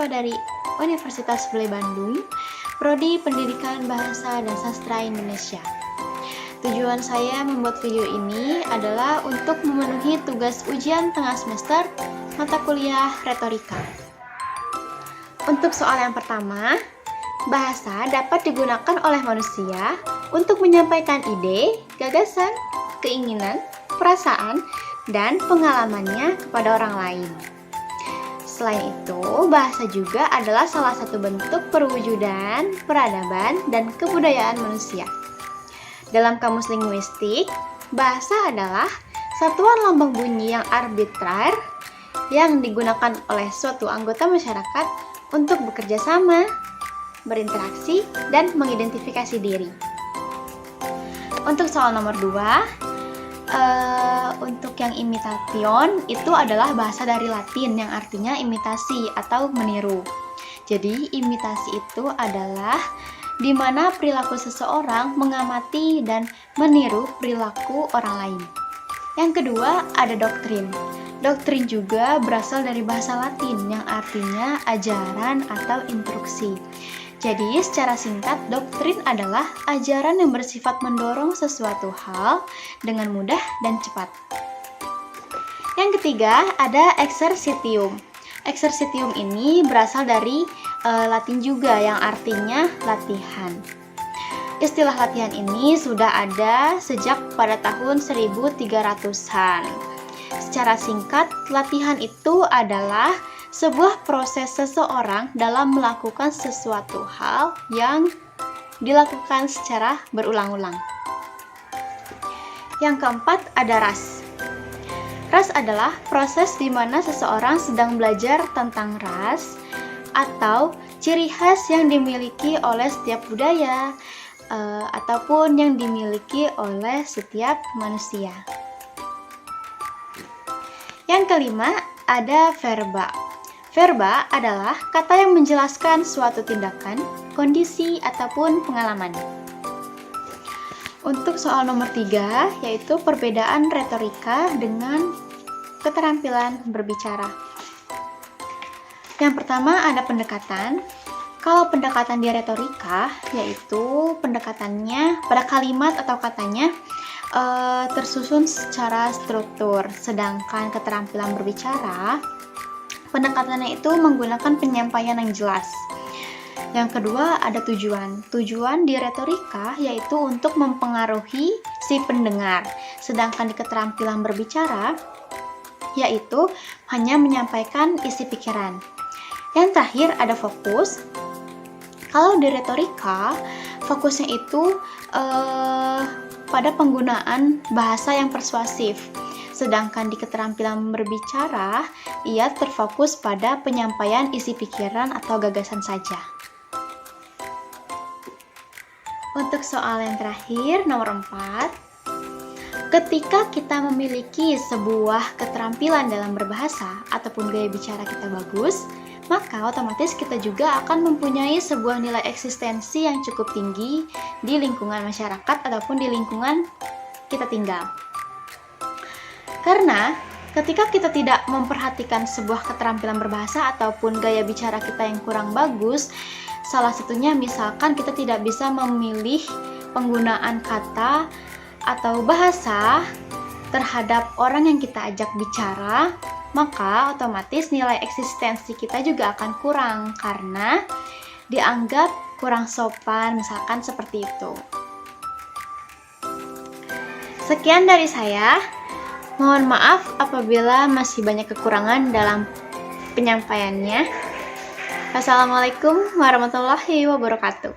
mahasiswa dari Universitas Bule Bandung, Prodi Pendidikan Bahasa dan Sastra Indonesia. Tujuan saya membuat video ini adalah untuk memenuhi tugas ujian tengah semester mata kuliah retorika. Untuk soal yang pertama, bahasa dapat digunakan oleh manusia untuk menyampaikan ide, gagasan, keinginan, perasaan, dan pengalamannya kepada orang lain. Selain itu, bahasa juga adalah salah satu bentuk perwujudan, peradaban, dan kebudayaan manusia. Dalam kamus linguistik, bahasa adalah satuan lambang bunyi yang arbitrar yang digunakan oleh suatu anggota masyarakat untuk bekerja sama, berinteraksi, dan mengidentifikasi diri. Untuk soal nomor 2, untuk yang imitation itu adalah bahasa dari Latin yang artinya imitasi atau meniru. Jadi imitasi itu adalah di mana perilaku seseorang mengamati dan meniru perilaku orang lain. Yang kedua ada doktrin. Doktrin juga berasal dari bahasa Latin yang artinya ajaran atau instruksi. Jadi, secara singkat, doktrin adalah ajaran yang bersifat mendorong sesuatu hal dengan mudah dan cepat. Yang ketiga, ada exercitium. Exercitium ini berasal dari Latin juga yang artinya latihan. Istilah latihan ini sudah ada sejak pada tahun 1300-an. Secara singkat, latihan itu adalah sebuah proses seseorang dalam melakukan sesuatu hal yang dilakukan secara berulang-ulang. Yang keempat ada ras. Ras adalah proses di mana seseorang sedang belajar tentang ras atau ciri khas yang dimiliki oleh setiap budaya ataupun yang dimiliki oleh setiap manusia. Yang kelima ada verba. Verba adalah kata yang menjelaskan suatu tindakan, kondisi, ataupun pengalaman. Untuk soal nomor 3, yaitu perbedaan retorika dengan keterampilan berbicara. Yang pertama ada pendekatan. Kalau pendekatan di retorika, yaitu pendekatannya pada kalimat atau katanya tersusun secara struktur, sedangkan keterampilan berbicara pendekatannya itu menggunakan penyampaian yang jelas. Yang kedua ada tujuan. Tujuan di retorika yaitu untuk mempengaruhi si pendengar, sedangkan di keterampilan berbicara yaitu hanya menyampaikan isi pikiran. Yang terakhir ada fokus. Kalau di retorika fokusnya itu pada penggunaan bahasa yang persuasif. Sedangkan di keterampilan berbicara, ia terfokus pada penyampaian isi pikiran atau gagasan saja. Untuk soal yang terakhir, nomor 4. Ketika kita memiliki sebuah keterampilan dalam berbahasa ataupun gaya bicara kita bagus, maka otomatis kita juga akan mempunyai sebuah nilai eksistensi yang cukup tinggi di lingkungan masyarakat ataupun di lingkungan kita tinggal. Karena ketika kita tidak memperhatikan sebuah keterampilan berbahasa ataupun gaya bicara kita yang kurang bagus, salah satunya misalkan kita tidak bisa memilih penggunaan kata atau bahasa terhadap orang yang kita ajak bicara, maka otomatis nilai eksistensi kita juga akan kurang karena dianggap kurang sopan, misalkan seperti itu. Sekian dari saya. Mohon maaf apabila masih banyak kekurangan dalam penyampaiannya. Wassalamualaikum warahmatullahi wabarakatuh.